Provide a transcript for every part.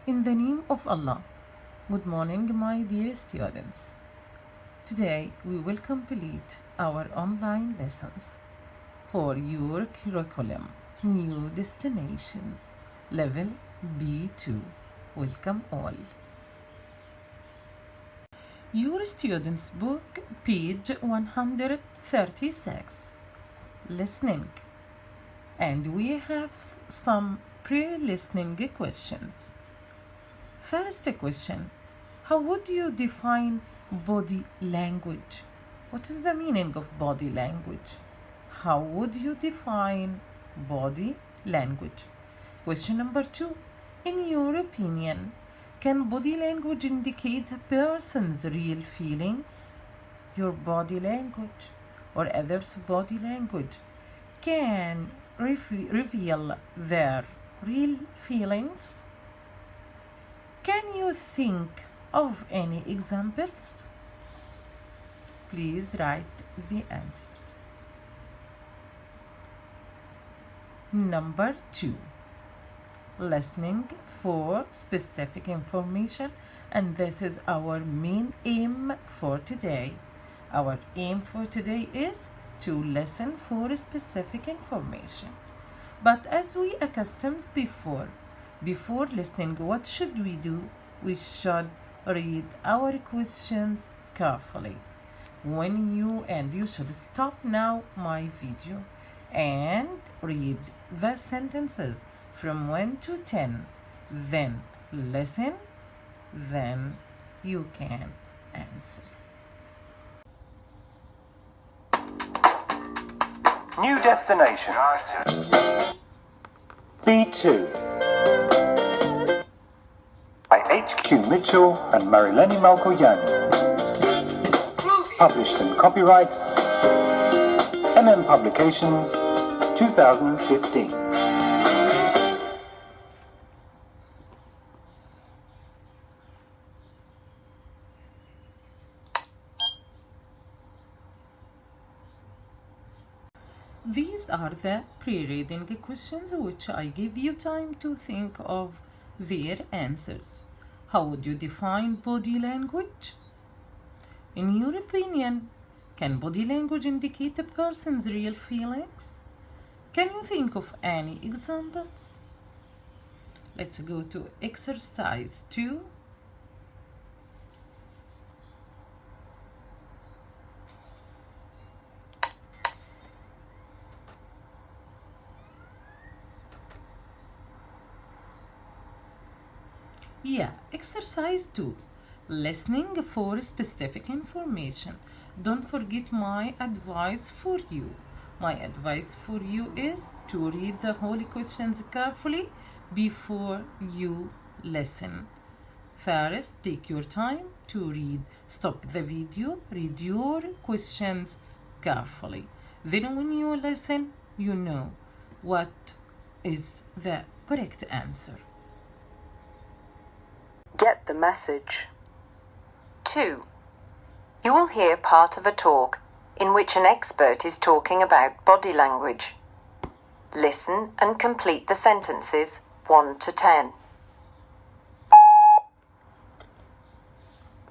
In the name of Allah. Good morning, my dear students. Today we will complete our online lessons for your curriculum, New Destinations, Level B2. Welcome all. Your students' book, page 136, Listening. And we have some pre-listening questions. First question, how would you define body language? What is the meaning of body language? How would you define body language? Question number 2, in your opinion, can body language indicate a person's real feelings? Your body language or others' body language can reveal their real feelings? Can you think of any examples? Please write the answers. Number 2, listening for specific information, and this is our main aim for today. Our aim for today is to listen for specific information. But as we accustomed before listening, what should we do? We should read our questions carefully. You should stop now my video and read the sentences from 1 to 10. Then listen, then you can answer. New Destinations. B2 by H.Q. Mitchell and Marileni Malkoyani. Published in copyright MM Publications 2015. These are the pre-reading questions which I give you time to think of their answers. How would you define body language? In your opinion, can body language indicate a person's real feelings? Can you think of any examples? Let's go to exercise 2. Exercise 2. Listening for specific information. Don't forget my advice for you. My advice for you is to read the whole questions carefully before you listen. First, take your time to read. Stop the video, read your questions carefully. Then when you listen, you know what is the correct answer. Get the message. 2. You will hear part of a talk in which an expert is talking about body language. Listen and complete the sentences 1 to 10.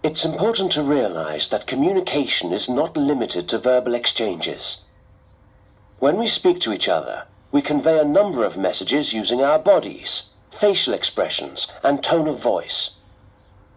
It's important to realize that communication is not limited to verbal exchanges. When we speak to each other, we convey a number of messages using our bodies, facial expressions, and tone of voice.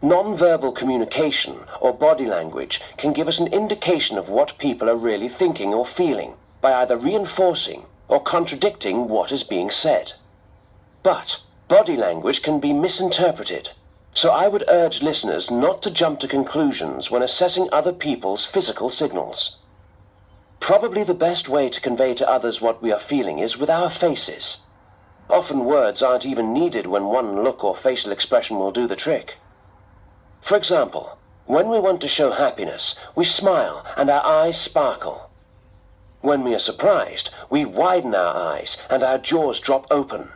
Non-verbal communication or body language can give us an indication of what people are really thinking or feeling by either reinforcing or contradicting what is being said. But body language can be misinterpreted, so I would urge listeners not to jump to conclusions when assessing other people's physical signals. Probably the best way to convey to others what we are feeling is with our faces. Often words aren't even needed when one look or facial expression will do the trick. For example, when we want to show happiness, we smile and our eyes sparkle. When we are surprised, we widen our eyes and our jaws drop open.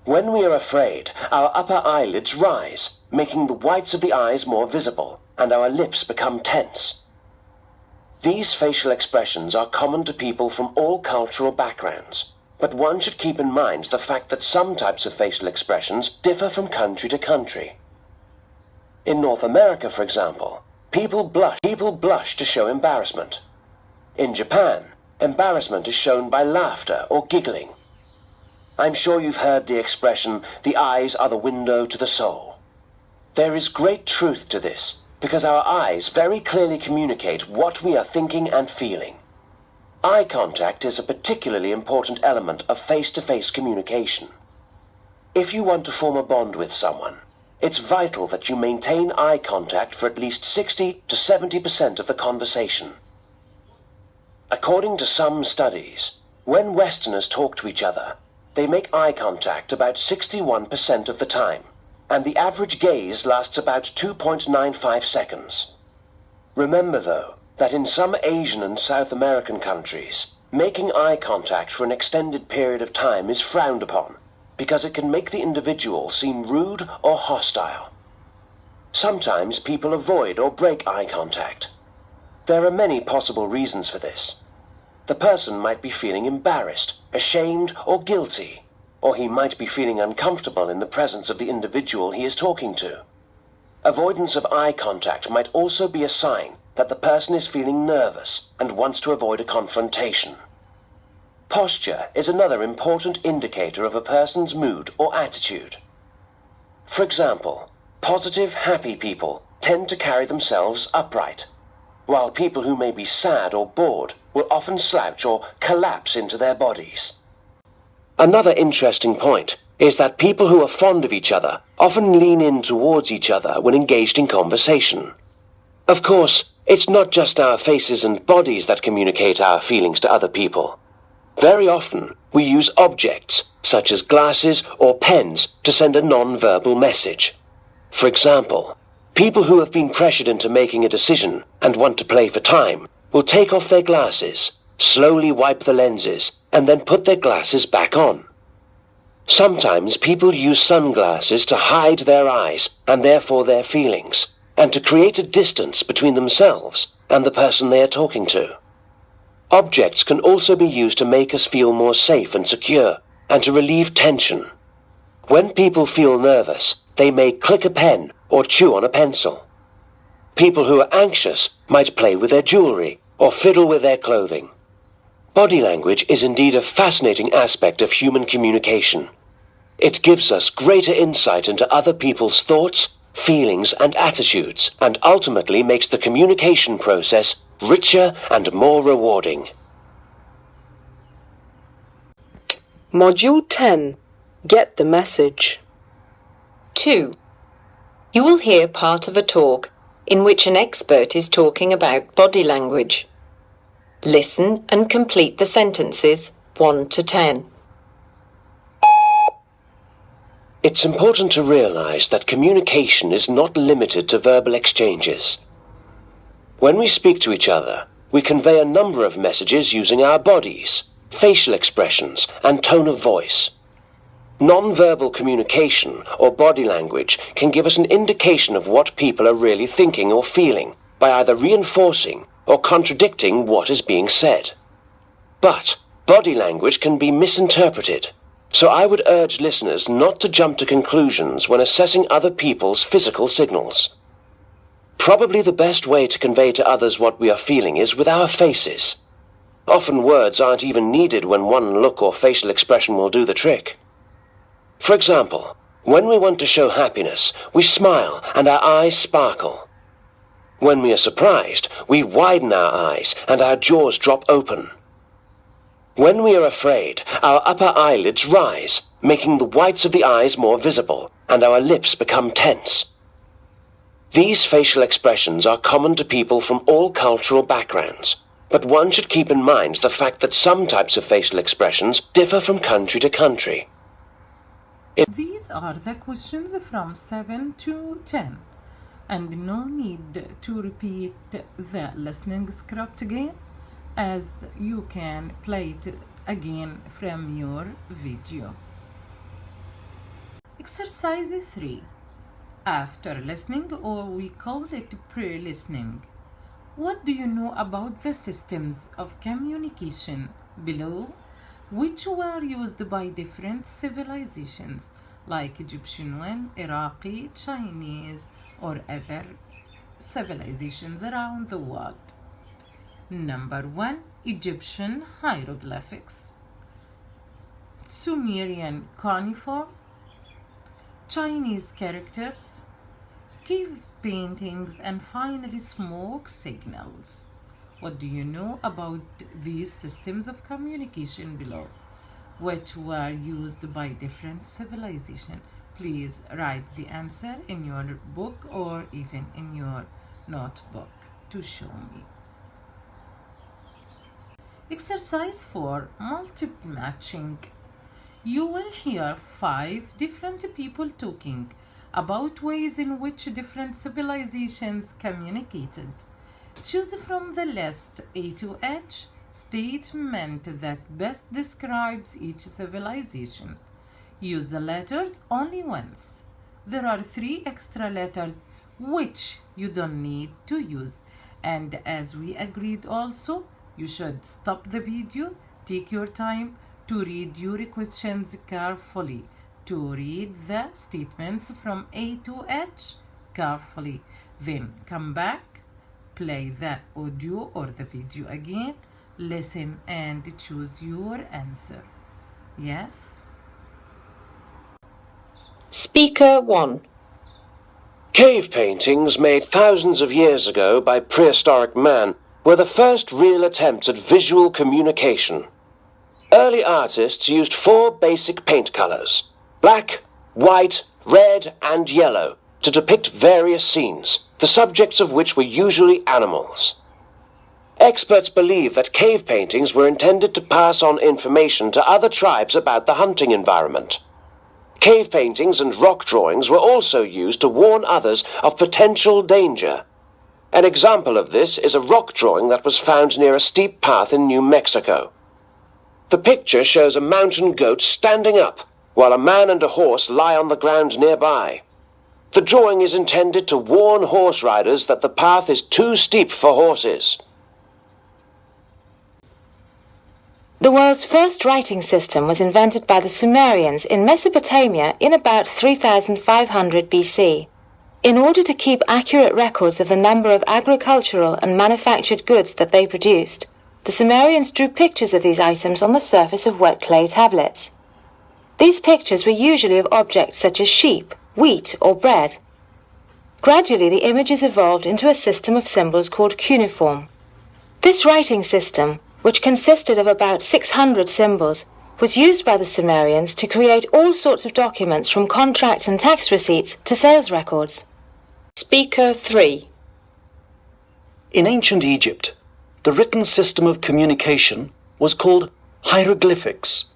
When we are afraid, our upper eyelids rise, making the whites of the eyes more visible, and our lips become tense. These facial expressions are common to people from all cultural backgrounds, but one should keep in mind the fact that some types of facial expressions differ from country to country. In North America, for example, people blush to show embarrassment. In Japan, embarrassment is shown by laughter or giggling. I'm sure you've heard the expression, "the eyes are the window to the soul." There is great truth to this, because our eyes very clearly communicate what we are thinking and feeling. Eye contact is a particularly important element of face-to-face communication. If you want to form a bond with someone, it's vital that you maintain eye contact for at least 60 to 70% of the conversation. According to some studies, when Westerners talk to each other, they make eye contact about 61% of the time, and the average gaze lasts about 2.95 seconds. Remember, though, that in some Asian and South American countries, making eye contact for an extended period of time is frowned upon, because it can make the individual seem rude or hostile. Sometimes people avoid or break eye contact. There are many possible reasons for this. The person might be feeling embarrassed, ashamed, or guilty, or he might be feeling uncomfortable in the presence of the individual he is talking to. Avoidance of eye contact might also be a sign that the person is feeling nervous and wants to avoid a confrontation. Posture is another important indicator of a person's mood or attitude. For example, positive, happy people tend to carry themselves upright, while people who may be sad or bored will often slouch or collapse into their bodies. Another interesting point is that people who are fond of each other often lean in towards each other when engaged in conversation. Of course, it's not just our faces and bodies that communicate our feelings to other people. Very often, we use objects, such as glasses or pens, to send a non-verbal message. For example, people who have been pressured into making a decision and want to play for time will take off their glasses, slowly wipe the lenses, and then put their glasses back on. Sometimes people use sunglasses to hide their eyes and therefore their feelings, and to create a distance between themselves and the person they are talking to. Objects can also be used to make us feel more safe and secure, and to relieve tension. When people feel nervous, they may click a pen or chew on a pencil. People who are anxious might play with their jewelry or fiddle with their clothing. Body language is indeed a fascinating aspect of human communication. It gives us greater insight into other people's thoughts, feelings, and attitudes, and ultimately makes the communication process richer and more rewarding. Module 10. Get the message. 2. You will hear part of a talk in which an expert is talking about body language. Listen and complete the sentences 1 to 10. It's important to realize that communication is not limited to verbal exchanges. When we speak to each other, we convey a number of messages using our bodies, facial expressions, and tone of voice. Non-verbal communication or body language can give us an indication of what people are really thinking or feeling by either reinforcing or contradicting what is being said. But body language can be misinterpreted, so I would urge listeners not to jump to conclusions when assessing other people's physical signals. Probably the best way to convey to others what we are feeling is with our faces. Often words aren't even needed when one look or facial expression will do the trick. For example, when we want to show happiness, we smile and our eyes sparkle. When we are surprised, we widen our eyes and our jaws drop open. When we are afraid, our upper eyelids rise, making the whites of the eyes more visible, and our lips become tense. These facial expressions are common to people from all cultural backgrounds, but one should keep in mind the fact that some types of facial expressions differ from country to country. These are the questions from 7 to 10, and no need to repeat the listening script again, as you can play it again from your video. Exercise 3. After listening, or we call it pre-listening. What do you know about the systems of communication? Below, which were used by different civilizations like Egyptian one, Iraqi, Chinese, or other civilizations around the world. Number 1, Egyptian hieroglyphics, Sumerian cuneiform, Chinese characters, cave paintings, and finally smoke signals. What do you know about these systems of communication below, which were used by different civilizations? Please write the answer in your book or even in your notebook to show me. Exercise 4, multiple matching. You will hear 5 different people talking about ways in which different civilizations communicated. Choose from the list A to H statement that best describes each civilization. Use the letters only once. There are 3 extra letters which you don't need to use. And as we agreed also, you should stop the video, take your time to read your questions carefully, to read the statements from A to H carefully. Then come back, play the audio or the video again, listen and choose your answer. Yes? Speaker 1. Cave paintings made thousands of years ago by prehistoric man were the first real attempts at visual communication. Early artists used 4 basic paint colors: black, white, red, and yellow, to depict various scenes, the subjects of which were usually animals. Experts believe that cave paintings were intended to pass on information to other tribes about the hunting environment. Cave paintings and rock drawings were also used to warn others of potential danger. An example of this is a rock drawing that was found near a steep path in New Mexico. The picture shows a mountain goat standing up, while a man and a horse lie on the ground nearby. The drawing is intended to warn horse riders that the path is too steep for horses. The world's first writing system was invented by the Sumerians in Mesopotamia in about 3500 BC. In order to keep accurate records of the number of agricultural and manufactured goods that they produced, the Sumerians drew pictures of these items on the surface of wet clay tablets. These pictures were usually of objects such as sheep, wheat, or bread. Gradually, the images evolved into a system of symbols called cuneiform. This writing system, which consisted of about 600 symbols, was used by the Sumerians to create all sorts of documents from contracts and tax receipts to sales records. Speaker 3. In ancient Egypt, the written system of communication was called hieroglyphics.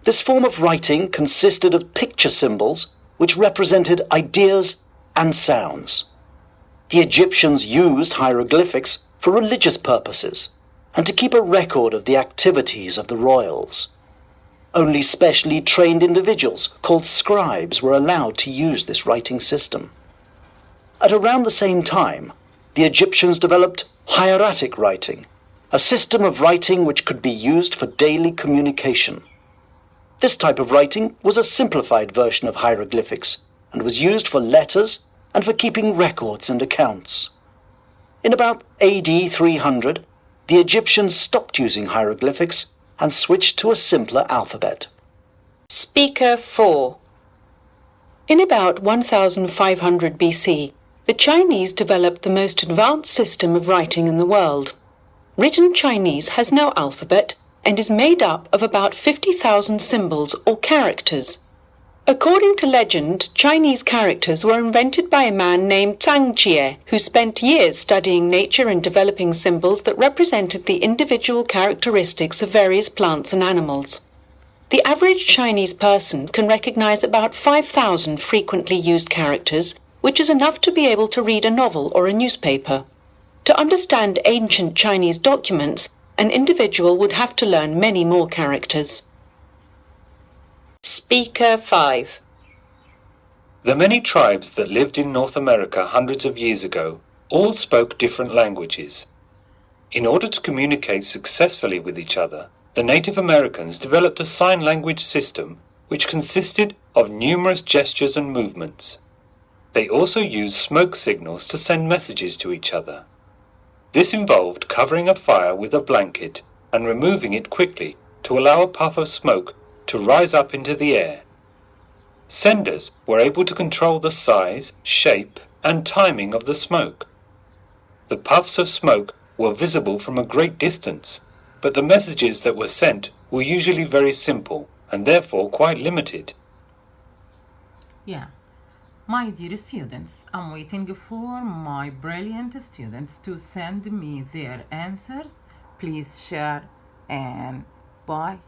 This form of writing consisted of picture symbols which represented ideas and sounds. The Egyptians used hieroglyphics for religious purposes and to keep a record of the activities of the royals. Only specially trained individuals, called scribes, were allowed to use this writing system. At around the same time, the Egyptians developed hieratic writing, a system of writing which could be used for daily communication. This type of writing was a simplified version of hieroglyphics and was used for letters and for keeping records and accounts. In about AD 300, the Egyptians stopped using hieroglyphics and switched to a simpler alphabet. Speaker 4. In about 1500 BC, the Chinese developed the most advanced system of writing in the world. Written Chinese has no alphabet and is made up of about 50,000 symbols or characters. According to legend, Chinese characters were invented by a man named Zhang Jie, who spent years studying nature and developing symbols that represented the individual characteristics of various plants and animals. The average Chinese person can recognize about 5,000 frequently used characters, which is enough to be able to read a novel or a newspaper. To understand ancient Chinese documents, an individual would have to learn many more characters. Speaker 5. The many tribes that lived in North America hundreds of years ago all spoke different languages. In order to communicate successfully with each other, The Native Americans developed a sign language system which consisted of numerous gestures and movements. They also used smoke signals to send messages to each other. This involved covering a fire with a blanket and removing it quickly to allow a puff of smoke to rise up into the air. Senders were able to control the size, shape, and timing of the smoke. The puffs of smoke were visible from a great distance, but the messages that were sent were usually very simple and therefore quite limited. Yeah. My dear students, I'm waiting for my brilliant students to send me their answers. Please share and bye.